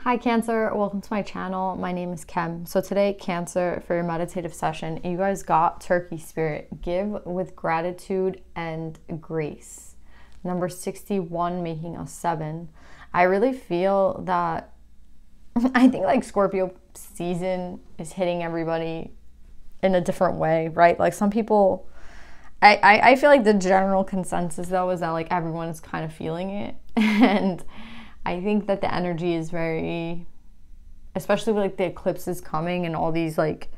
Hi Cancer, welcome to my channel. My name is Kem. So today, Cancer, for your meditative session, you guys got Turkey Spirit. Give with gratitude and grace. Number 61, making us 7. I really feel that, I think like Scorpio season is hitting everybody in a different way, right? Like some people, I feel like the general consensus though is that like everyone is kind of feeling it. And I think that the energy is very, especially with like the eclipses coming and all these like,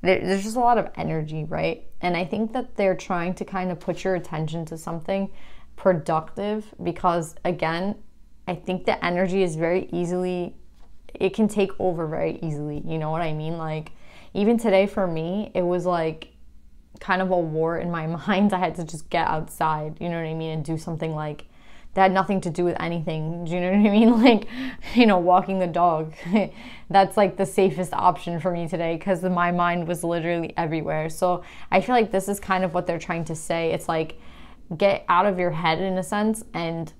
there's just a lot of energy, right? And I think that they're trying to kind of put your attention to something productive because again, I think the energy is very easily, it can take over very easily. You know what I mean? Like even today for me, it was like kind of a war in my mind. I had to just get outside, you know what I mean? And do something like that had nothing to do with anything. Do you know what I mean? Like, you know, walking the dog. That's like the safest option for me today because my mind was literally everywhere. So I feel like this is kind of what they're trying to say. It's like, get out of your head in a sense and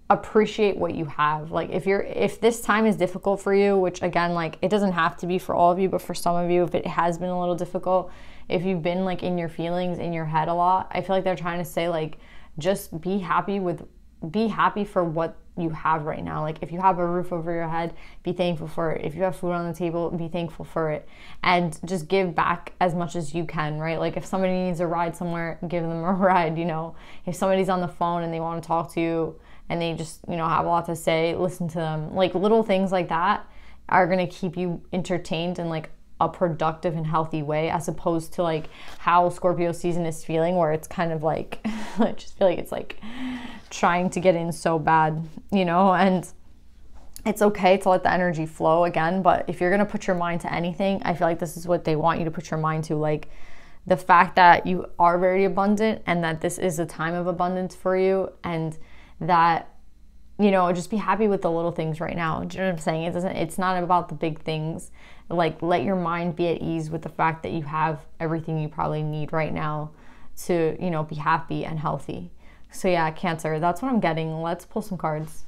appreciate what you have. Like if this time is difficult for you, which again, like it doesn't have to be for all of you, but for some of you, if it has been a little difficult, if you've been like in your feelings, in your head a lot, I feel like they're trying to say like, just be happy for what you have right now. Like if you have a roof over your head, be thankful for it. If you have food on the table, be thankful for it. And just give back as much as you can, right? Like if somebody needs a ride somewhere, give them a ride, you know. If somebody's on the phone and they want to talk to you and they just, you know, have a lot to say, listen to them. Like little things like that are going to keep you entertained and like a productive and healthy way, as opposed to like how Scorpio season is feeling, where it's kind of like I just feel like it's like trying to get in so bad, you know. And it's okay to let the energy flow again, but if you're gonna put your mind to anything, I feel like this is what they want you to put your mind to, like the fact that you are very abundant and that this is a time of abundance for you, and that, you know, just be happy with the little things right now. Do you know what I'm saying? It's not about the big things. Like let your mind be at ease with the fact that you have everything you probably need right now to, you know, be happy and healthy. So yeah, Cancer, that's what I'm getting. Let's pull some cards.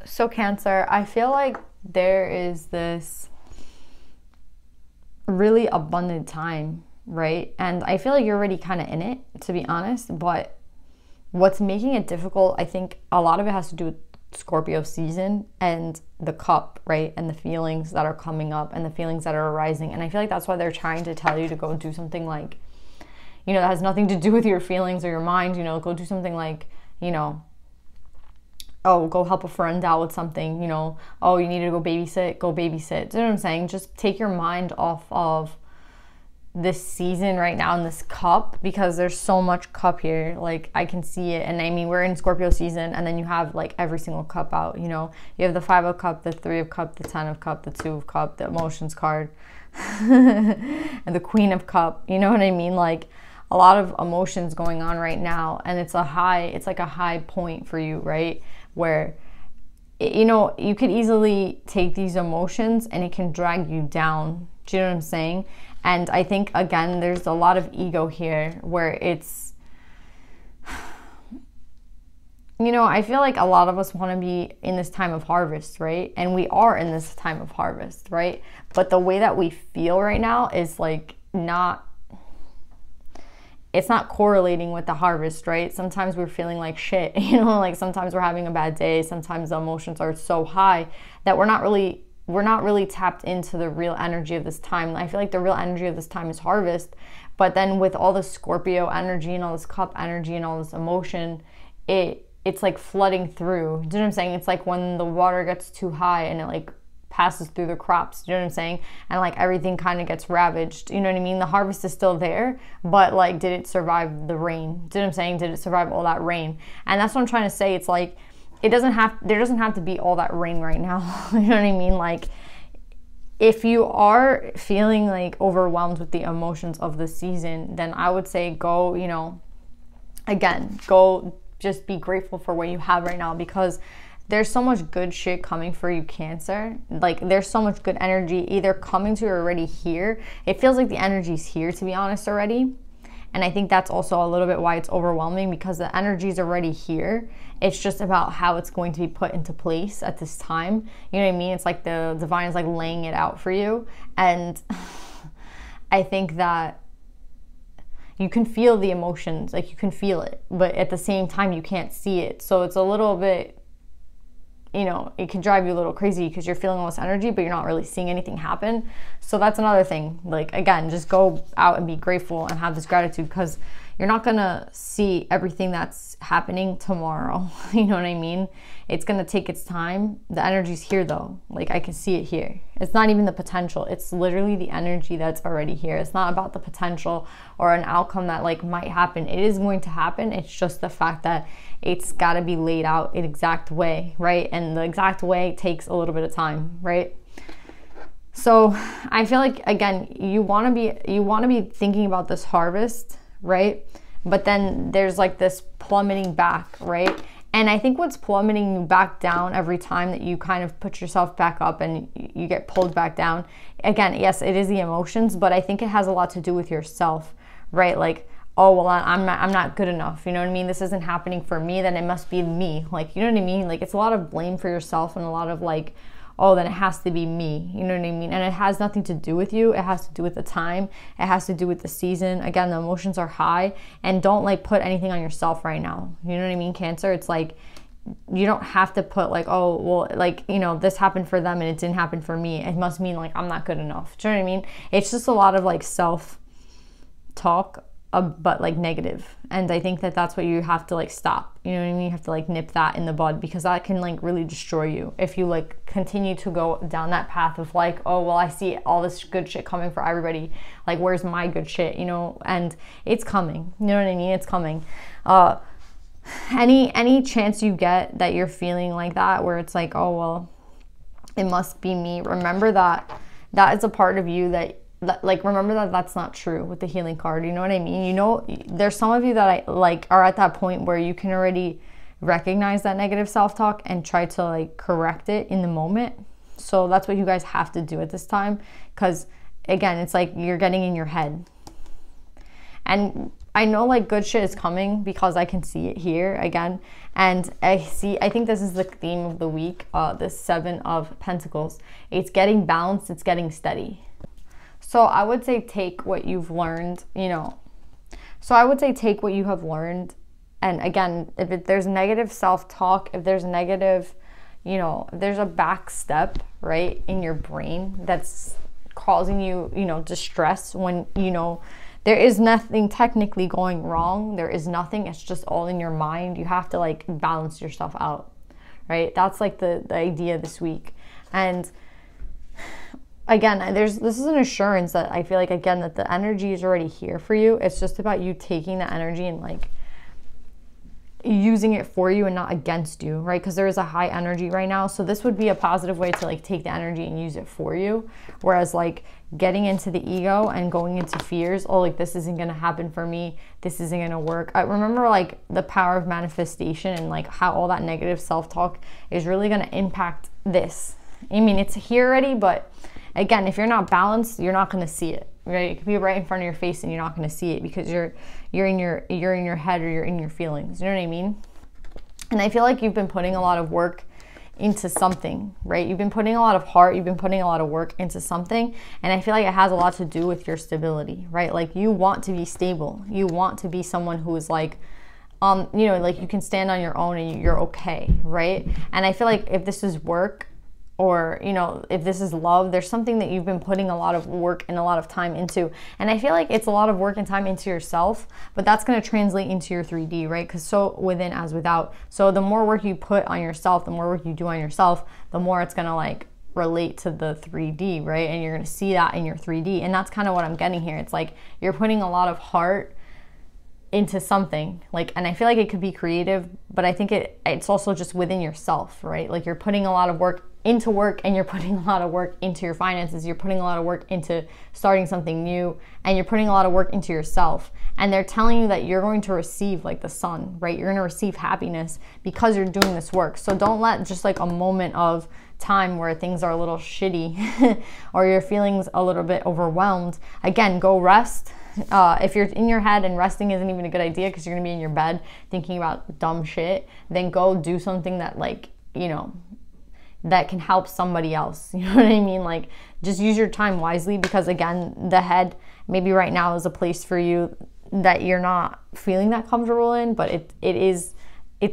So Cancer, I feel like there is this really abundant time, right? And I feel like you're already kind of in it, to be honest, but what's making it difficult, I think a lot of it has to do with Scorpio season and the cup, right? And the feelings that are coming up and the feelings that are arising. And I feel like that's why they're trying to tell you to go do something like, you know, that has nothing to do with your feelings or your mind, you know, go do something like, you know, oh, go help a friend out with something, you know, oh, you need to go babysit, go babysit. Do you know what I'm saying? Just take your mind off of this season right now in this cup, because there's so much cup here. Like I can see it. And I mean, we're in Scorpio season, and then you have like every single cup out, you know, you have the 5 of cup, the 3 of cup, the 10 of cup, the 2 of cup, the emotions card, and the Queen of cup, you know what I mean? Like a lot of emotions going on right now, and it's like a high point for you, right? Where you know, you could easily take these emotions and it can drag you down. Do you know what I'm saying? And I think, again, there's a lot of ego here where it's, you know, I feel like a lot of us want to be in this time of harvest, right? And we are in this time of harvest, right? But the way that we feel right now is like it's not correlating with the harvest, right? Sometimes we're feeling like shit, you know, like sometimes we're having a bad day. Sometimes the emotions are so high that we're not really tapped into the real energy of this time. I feel like the real energy of this time is harvest. But then with all this Scorpio energy and all this cup energy and all this emotion, it's like flooding through. Do you know what I'm saying? It's like when the water gets too high and it like passes through the crops. Do you know what I'm saying? And like everything kind of gets ravaged. You know what I mean? The harvest is still there, but like, did it survive the rain? Do you know what I'm saying? Did it survive all that rain? And that's what I'm trying to say. It's like, there doesn't have to be all that rain right now. You know what I mean? Like, if you are feeling like overwhelmed with the emotions of the season, then I would say go, you know, again, go just be grateful for what you have right now, because there's so much good shit coming for you, Cancer. Like, there's so much good energy either coming to you or already here. It feels like the energy's here, to be honest, already. And I think that's also a little bit why it's overwhelming, because the energy's already here. It's just about how it's going to be put into place at this time. You know what I mean? It's like the divine is like laying it out for you. And I think that you can feel the emotions, like you can feel it, but at the same time you can't see it. So it's a little bit, you know, it can drive you a little crazy because you're feeling all this energy, but you're not really seeing anything happen. So that's another thing. Like, again, just go out and be grateful and have this gratitude, because you're not gonna see everything that's happening tomorrow. You know what I mean? It's gonna take its time. The energy's here though. Like, I can see it here. It's not even the potential. It's literally the energy that's already here. It's not about the potential or an outcome that like might happen. It is going to happen. It's just the fact that it's gotta be laid out an exact way, right? And the exact way takes a little bit of time, right? So I feel like, again, you wanna be thinking about this harvest, right? But then there's like this plummeting back, right? And I think what's plummeting you back down every time that you kind of put yourself back up and you get pulled back down, again, yes, it is the emotions, but I think it has a lot to do with yourself, right? Like, oh, well, I'm not good enough. You know what I mean? This isn't happening for me, then it must be me. Like, you know what I mean? Like, it's a lot of blame for yourself and a lot of like, oh, then it has to be me. You know what I mean? And it has nothing to do with you. It has to do with the time. It has to do with the season. Again, the emotions are high, and don't like put anything on yourself right now. You know what I mean, Cancer? It's like, you don't have to put like, oh, well, like, you know, this happened for them and it didn't happen for me. It must mean like I'm not good enough. Do you know what I mean? It's just a lot of like self-talk, but like negative. And I think that that's what you have to like stop. You know what I mean? You have to like nip that in the bud, because that can like really destroy you if you like continue to go down that path of like, oh, well, I see all this good shit coming for everybody. Like, where's my good shit? You know, and it's coming. You know what I mean? It's coming. Any chance you get that you're feeling like that, where it's like, oh, well, it must be me. Remember that is a part of you that like, remember that that's not true with the healing card. You know what I mean? You know, there's some of you that are at that point where you can already recognize that negative self-talk and try to like correct it in the moment. So that's what you guys have to do at this time, because again, it's like you're getting in your head. And I know like good shit is coming because I can see it here again. And I think this is the theme of the week, the 7 of Pentacles. It's getting balanced, it's getting steady. So I would say take what you've learned, you know. So I would say take what you have learned. And again, if there's negative self-talk, if there's negative, you know, if there's a back step, right, in your brain that's causing you, you know, distress when, you know, there is nothing technically going wrong. There is nothing. It's just all in your mind. You have to like balance yourself out, right? That's like the idea this week. And again, this is an assurance that I feel like, again, that the energy is already here for you. It's just about you taking the energy and like using it for you and not against you, right? Because there is a high energy right now. So this would be a positive way to like take the energy and use it for you. Whereas like getting into the ego and going into fears, oh, like this isn't going to happen for me, this isn't going to work. I remember like the power of manifestation and like how all that negative self-talk is really going to impact this. I mean, it's here already, but again, if you're not balanced, you're not going to see it, right? It could be right in front of your face and you're not going to see it because you're in your head or you're in your feelings. You know what I mean? And I feel like you've been putting a lot of work into something, right? You've been putting a lot of heart, you've been putting a lot of work into something, and I feel like it has a lot to do with your stability, right? Like you want to be stable. You want to be someone who is like, you know, like you can stand on your own and you're okay, right? And I feel like if this is work, or, you know, if this is love, there's something that you've been putting a lot of work and a lot of time into. And I feel like it's a lot of work and time into yourself, but that's going to translate into your 3D, right? Because so within as without. So the more work you put on yourself, the more work you do on yourself, the more it's going to like relate to the 3D, right? And you're going to see that in your 3D. And that's kind of what I'm getting here. It's like you're putting a lot of heart into something, like, and I feel like it could be creative, but I think it's also just within yourself, right? Like you're putting a lot of work into work, and you're putting a lot of work into your finances, you're putting a lot of work into starting something new, and you're putting a lot of work into yourself. And they're telling you that you're going to receive like the sun, right? You're going to receive happiness because you're doing this work. So don't let just like a moment of time where things are a little shitty or your feelings a little bit overwhelmed, again, go rest. If you're in your head and resting isn't even a good idea because you're gonna be in your bed thinking about dumb shit, then go do something that, like, you know, that can help somebody else. You know what I mean? Like, just use your time wisely, because again, the head maybe right now is a place for you that you're not feeling that comfortable in, but it's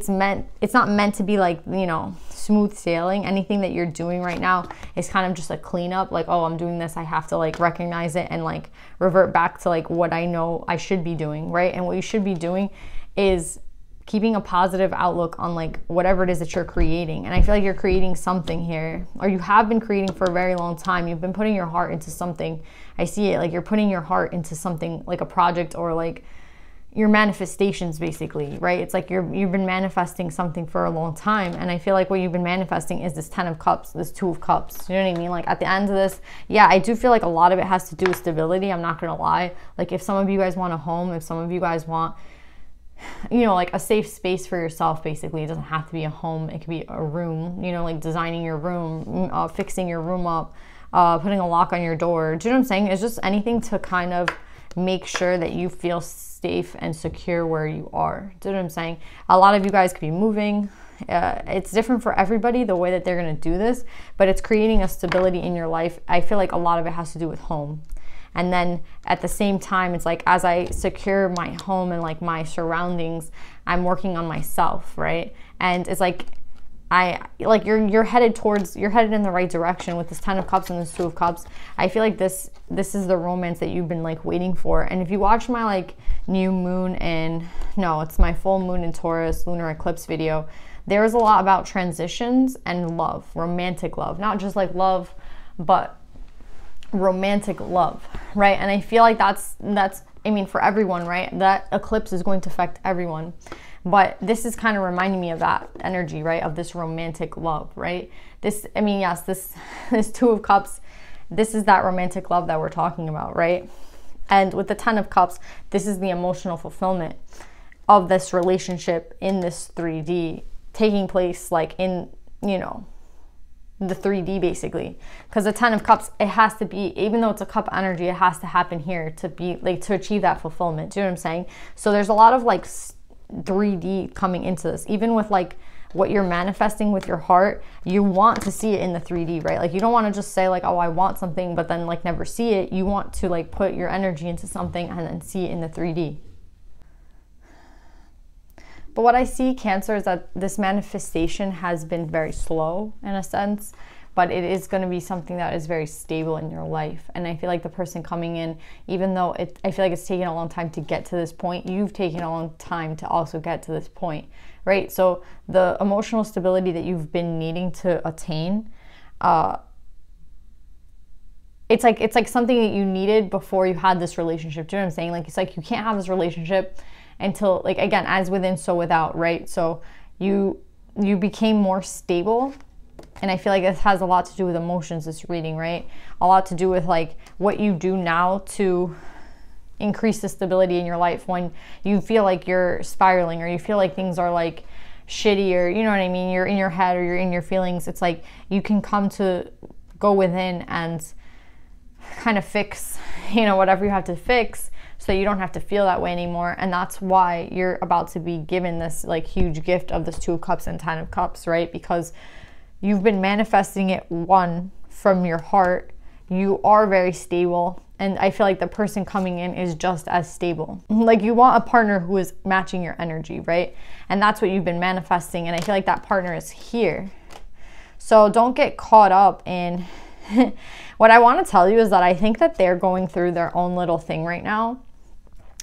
not meant to be like, you know, smooth sailing. Anything that you're doing right now is kind of just a cleanup, like, oh, I'm doing this, I have to like recognize it and like revert back to like what I know I should be doing, right? And what you should be doing is keeping a positive outlook on like whatever it is that you're creating. And I feel like you're creating something here, or you have been creating for a very long time. You've been putting your heart into something. I see it, like you're putting your heart into something, like a project, or like your manifestations, basically, right? It's like you've been manifesting something for a long time, and I feel like what you've been manifesting is this 10 of cups, this 2 of cups. You know what I mean? Like at the end of this, yeah, I do feel like a lot of it has to do with stability. I'm not gonna lie. Like if some of you guys want a home, if some of you guys want, you know, like a safe space for yourself, basically. It doesn't have to be a home, it could be a room, you know, like designing your room, fixing your room up, putting a lock on your door. Do you know what I'm saying? It's just anything to kind of make sure that you feel safe and secure where you are. Do you know what I'm saying? A lot of you guys could be moving. It's different for everybody, the way that they're going to do this, but it's creating a stability in your life. I feel like a lot of it has to do with home. And then at the same time, it's like, as I secure my home and like my surroundings, I'm working on myself, right? And it's like, you're headed in the right direction with this 10 of cups and this 2 of cups. I feel like this is the romance that you've been like waiting for. And if you watch my like new moon it's my full moon in Taurus lunar eclipse video, there is a lot about transitions and love, romantic love, not just like love, but romantic love, right? And I feel like that's I mean, for everyone, right? That eclipse is going to affect everyone. But this is kind of reminding me of that energy, right? Of this romantic love, right? This 2 of cups, this is that romantic love that we're talking about, right? And with the 10 of cups, this is the emotional fulfillment of this relationship in this 3D taking place, like in, you know, the 3D basically. Because the 10 of cups, it has to be, even though it's a cup energy, it has to happen here to be like, to achieve that fulfillment. Do you know what I'm saying? So there's a lot of like 3D coming into this. Even with like what you're manifesting with your heart, you want to see it in the 3D, right? Like you don't want to just say like, oh, I want something, but then like never see it. You want to like put your energy into something and then see it in the 3D. But what I see, Cancer, is that this manifestation has been very slow in a sense, but it is going to be something that is very stable in your life. And I feel like the person coming in, even though I feel like it's taken a long time to get to this point, you've taken a long time to also get to this point, right? So the emotional stability that you've been needing to attain, it's like something that you needed before you had this relationship. Do you know what I'm saying? Like, it's like you can't have this relationship until, like, again, as within, so without, right? So you became more stable. And I feel like this has a lot to do with emotions, this reading, right? A lot to do with like what you do now to increase the stability in your life when you feel like you're spiraling, or you feel like things are like shitty, or you know what I mean, you're in your head or you're in your feelings. It's like you can come to go within and kind of fix, you know, whatever you have to fix, so you don't have to feel that way anymore. And that's why you're about to be given this like huge gift of this 2 of Cups and 10 of Cups, right? Because you've been manifesting it, one, from your heart. You are very stable, and I feel like the person coming in is just as stable. Like, you want a partner who is matching your energy, right? And that's what you've been manifesting, and I feel like that partner is here. So don't get caught up in what I want to tell you is that I think that they're going through their own little thing right now.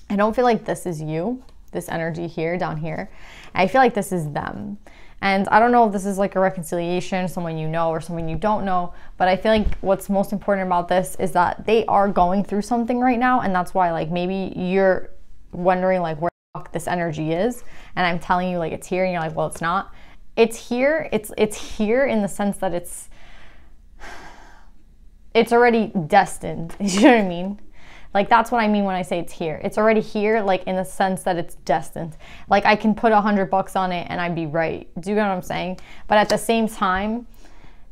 I don't feel like this is you, this energy here, down here. I feel like this is them. And I don't know if this is like a reconciliation, someone you know or someone you don't know, but I feel like what's most important about this is that they are going through something right now, and that's why like maybe you're wondering like where the fuck this energy is, and I'm telling you like it's here, and you're like, well, it's not. It's here. It's here in the sense that it's already destined. You know what I mean? Like, that's what I mean when I say it's here. It's already here, like, in the sense that it's destined. Like, I can put $100 on it and I'd be right. Do you know what I'm saying? But at the same time,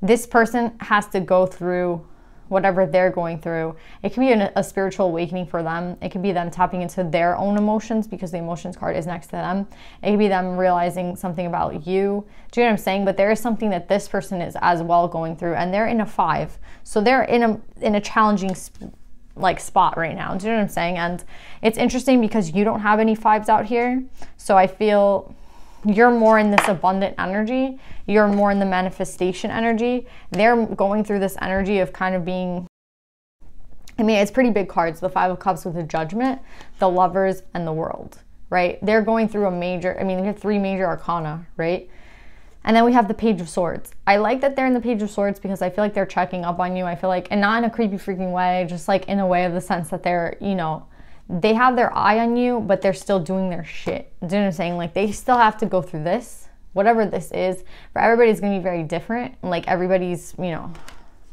this person has to go through whatever they're going through. It can be a spiritual awakening for them. It could be them tapping into their own emotions, because the emotions card is next to them. It could be them realizing something about you. Do you know what I'm saying? But there is something that this person is as well going through, and they're in a 5. So they're in a challenging like spot right now. Do you know what I'm saying? And it's interesting because you don't have any 5s out here. So I feel you're more in this abundant energy. You're more in the manifestation energy. They're going through this energy of kind of being, I mean, it's pretty big cards. The 5 of Cups with the Judgment, the Lovers, and the World, right? They're going through a major, I mean, they have 3 major arcana, right? And then we have the Page of Swords. I like that they're in the Page of Swords because I feel like they're checking up on you. I feel like, and not in a creepy freaking way, just like in a way of the sense that they're, you know, they have their eye on you, but they're still doing their shit. Do you know what I'm saying? Like, they still have to go through this, whatever this is. For everybody's gonna be very different. Like, everybody's, you know,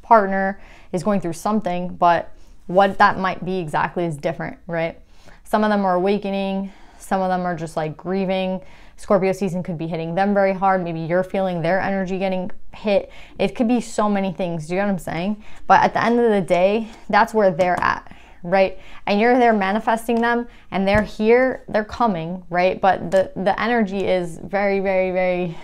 partner is going through something, but what that might be exactly is different, right? Some of them are awakening. Some of them are just like grieving. Scorpio season could be hitting them very hard. Maybe you're feeling their energy getting hit. It could be so many things. Do you know what I'm saying? But at the end of the day, that's where they're at, right? And you're there manifesting them, and they're here, they're coming, right? But the energy is very, very, very,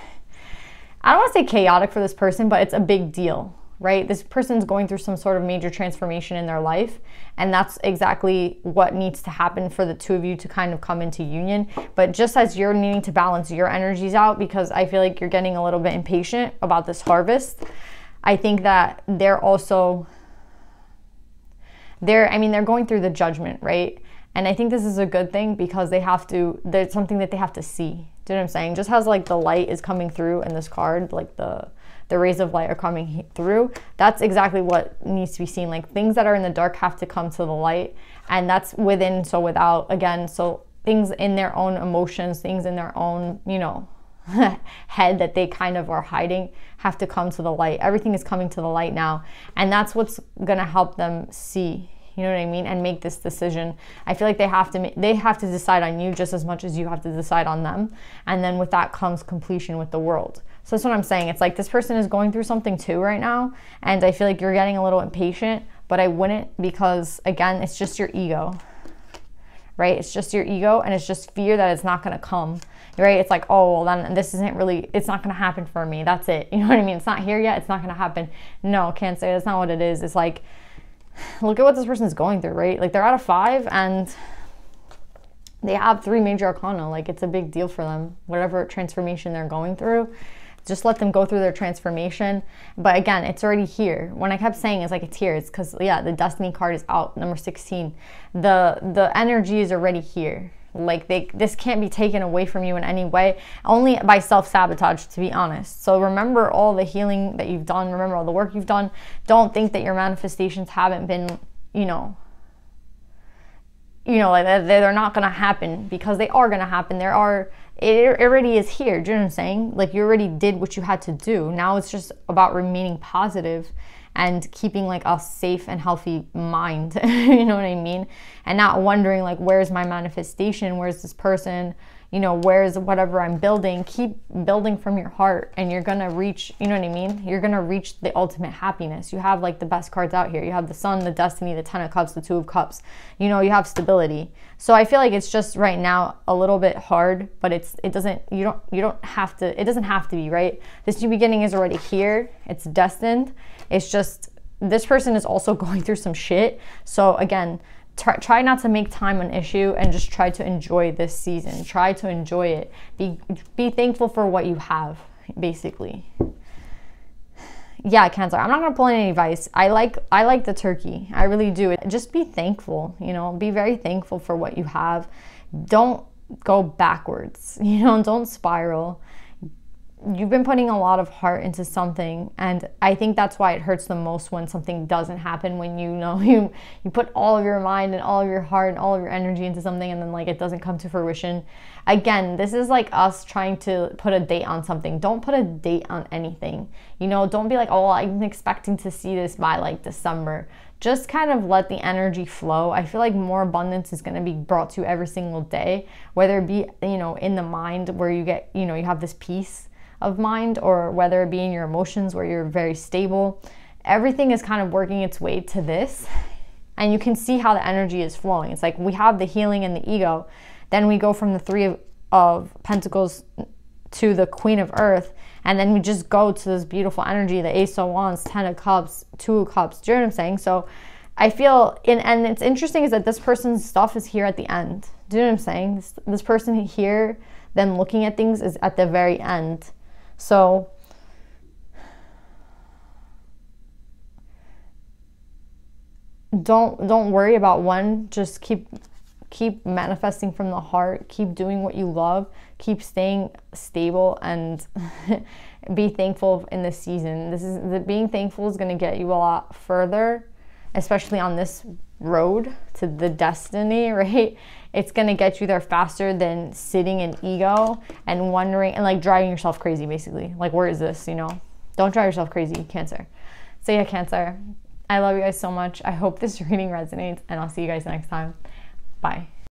I don't want to say chaotic for this person, but it's a big deal, right? This person's going through some sort of major transformation in their life, and that's exactly what needs to happen for the 2 of you to kind of come into union. But just as you're needing to balance your energies out, because I feel like you're getting a little bit impatient about this harvest, I think that they're also, they're going through the Judgment, right? And I think this is a good thing because they have to, there's something that they have to see. Do you know what I'm saying? Just as like the light is coming through in this card, like the rays of light are coming through, that's exactly what needs to be seen. Like, things that are in the dark have to come to the light, and that's within, so without. Again, so things in their own emotions, things in their own, you know, head that they kind of are hiding have to come to the light. Everything is coming to the light now, and that's what's gonna help them see, you know what I mean, and make this decision. I feel like they have to decide on you just as much as you have to decide on them, and then with that comes completion with the World. So that's what I'm saying. It's like this person is going through something too right now, and I feel like you're getting a little impatient, but I wouldn't, because again, it's just your ego, right? It's just your ego, and it's just fear that it's not going to come, right? It's like, oh, well, then this isn't really, it's not going to happen for me. That's it. You know what I mean? It's not here yet. It's not going to happen. No, can't say that's not what it is. It's like, look at what this person is going through, right? Like, they're at a 5 and they have 3 major arcana. Like, it's a big deal for them, whatever transformation they're going through. Just let them go through their transformation. But again, it's already here. When I kept saying it's like it's here, it's because, yeah, the Destiny card is out, number 16. The energy is already here. Like, this can't be taken away from you in any way, only by self-sabotage, to be honest. So remember all the healing that you've done. Remember all the work you've done. Don't think that your manifestations haven't been, you know, you know, like they're not gonna happen, because they are gonna happen. It already is here. Do you know what I'm saying? Like, you already did what you had to do. Now it's just about remaining positive and keeping like a safe and healthy mind. You know what I mean? And not wondering like, where's my manifestation? Where's this person? You know, where's whatever I'm building? Keep building from your heart, and you're gonna reach, you know what I mean? You're gonna reach the ultimate happiness. You have like the best cards out here. You have the Sun, the Destiny, the Ten of Cups, the Two of Cups. You know, you have stability. So I feel like it's just right now a little bit hard, but it doesn't have to be, right? This new beginning is already here. It's destined. It's just, this person is also going through some shit. So again, try not to make time an issue, and just try to enjoy this season. Try to enjoy it. Be thankful for what you have, basically. Yeah, Cancer, I'm not gonna pull any advice. I like the turkey. I really do. Just be thankful, you know, be very thankful for what you have. Don't go backwards, you know, don't spiral. You've been putting a lot of heart into something, and I think that's why it hurts the most when something doesn't happen, when you put all of your mind and all of your heart and all of your energy into something, and then like it doesn't come to fruition. Again, this is like us trying to put a date on something. Don't put a date on anything. You know, don't be like, oh, I'm expecting to see this by like December. Just kind of let the energy flow. I feel like more abundance is going to be brought to you every single day, whether it be, you know, in the mind where you get, you know, you have this peace of mind, or whether it be in your emotions where you're very stable. Everything is kind of working its way to this, and you can see how the energy is flowing. It's like we have the healing and the ego, then we go from the Three of Pentacles to the Queen of Earth, and then we just go to this beautiful energy, the Ace of Wands, Ten of Cups, Two of Cups. Do you know what I'm saying? So I feel, and it's interesting is that this person's stuff is here at the end. Do you know what I'm saying? This person here, then looking at things, is at the very end. So don't worry about when. Just keep manifesting from the heart. Keep doing what you love. Keep staying stable, and be thankful in this season. Being thankful is going to get you a lot further, especially on this road to the destiny, right? It's going to get you there faster than sitting in ego and wondering and like driving yourself crazy, basically. Like, where is this, you know? Don't drive yourself crazy, Cancer. So yeah, Cancer, I love you guys so much. I hope this reading resonates, and I'll see you guys next time. Bye.